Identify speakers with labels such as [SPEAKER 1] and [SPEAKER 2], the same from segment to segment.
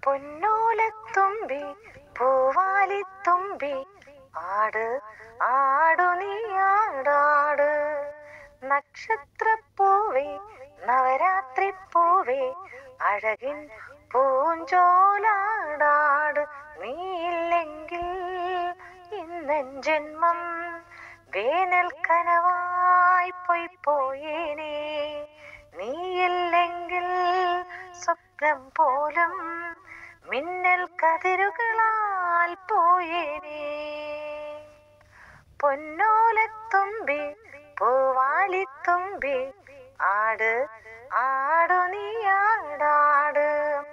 [SPEAKER 1] പൊന്നോലത്തുമ്പി പൂവാലിത്തുമ്പി ആട് ആടു നീ ആടാട്. നക്ഷത്രപ്പൂവേ നവരാത്രി പൂവേ അഴകിൻ പൂഞ്ചോലാടാട്. നീയില്ലെങ്കിൽ ഇന്നൻ ജന്മം വേനൽ കനവായി പോയേനേ. നീയില്ലെങ്കിൽ സ്വപ്നം പോലും മിന്നൽ കതിരുകളാൽ പോയേനേ. പൊന്നോലത്തുമ്പി പൂവാലിത്തുമ്പി ആട് ആടു നീ ആടാട്.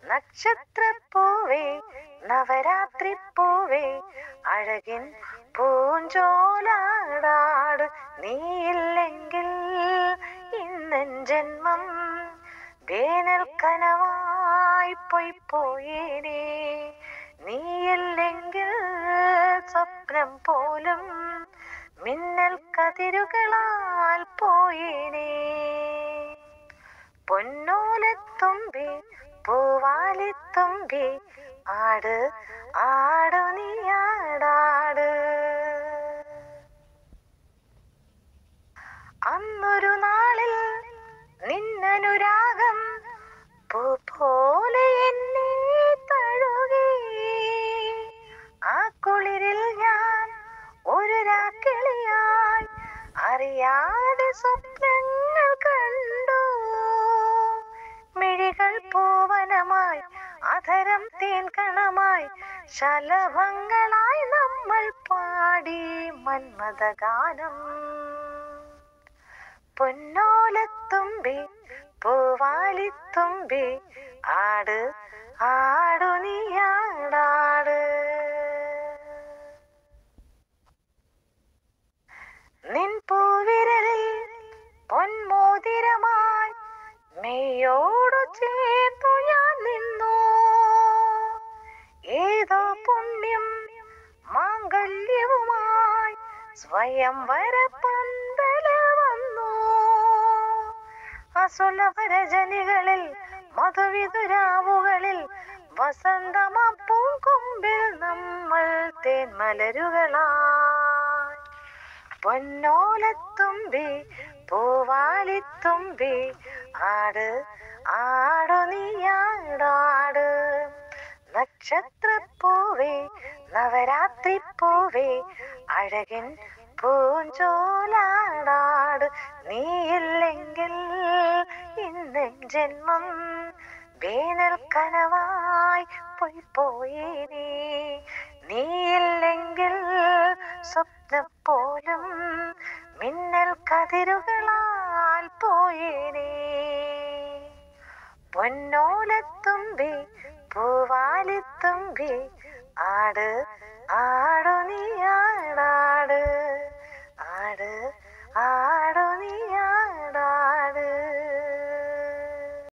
[SPEAKER 1] നക്ഷത്രപ്പൂവേ നവരാത്രി പൂവേ അഴകിൻ പൂഞ്ചോലാടാട്. നീയില്ലെങ്കിൽ ഇന്നൻ ജന്മം വേനൽ കനവായി പോയേനേ. നീയില്ലെങ്കിൽ സ്വപ്നം പോലും മിന്നൽ കതിരുകളാൽ പോയേനേ. പൊന്നോലത്തുമ്പി പൂവാലിത്തുമ്പി ആട് ആടു നീ ആടാട്. അന്നൊരു നാളിൽ നിന്നനുരാഗം പൂ പോലെ എന്നെ തഴുകി. ആ കുളിരിൽ ഞാൻ ഒരു രാക്കിളിയായി അറിയാതെ സ്വപ്നങ്ങൾ കണ്ടു. മിഴികൾ പൂവനമായി അധരം തേൻകണമായി ശലഭങ്ങളായി നമ്മൾ പാടി മന്മഥഗാനം. പൊന്നോലത്തുമ്പി പൂവാലിത്തുമ്പി ആട് ആടു നീ ആടാട്. നിൻ പൂവിരലിൽ പൊന്മോതിരമായി മെയ്യോടു ചേർത്തു ഞാൻ നിന്നു. ഏതോ പുണ്യം മാംഗല്യവുമായി സ്വയംവര പന്തല വന്നു. അസുലഭരജനികളിൽ മധുവിതുരാവുകളിൽ വസന്തമാ പൂങ്കൊമ്പിൽ നമ്മൾ തേന്മലരുകളായി. പൊന്നോലത്തുമ്പി പൂവാലിത്തുമ്പി ആട് ആടു നീ ആടാട്. നക്ഷത്രപ്പൂവേ നവരാത്രി പൂവേ അഴകിൻ പൂഞ്ചോലാടാട്. നീയില്ലെങ്കിൽ ഇന്നൻ ജന്മം വേനൽ കനവായി പോയേനേ. നീയില്ലെങ്കിൽ സ്വപ്നം പോലും മിന്നൽ കതിരുകളാൽ പോയേനേ. പൊന്നോലത്തുമ്പി പൂവാലിത്തുമ്പി ആട് ആടു നീ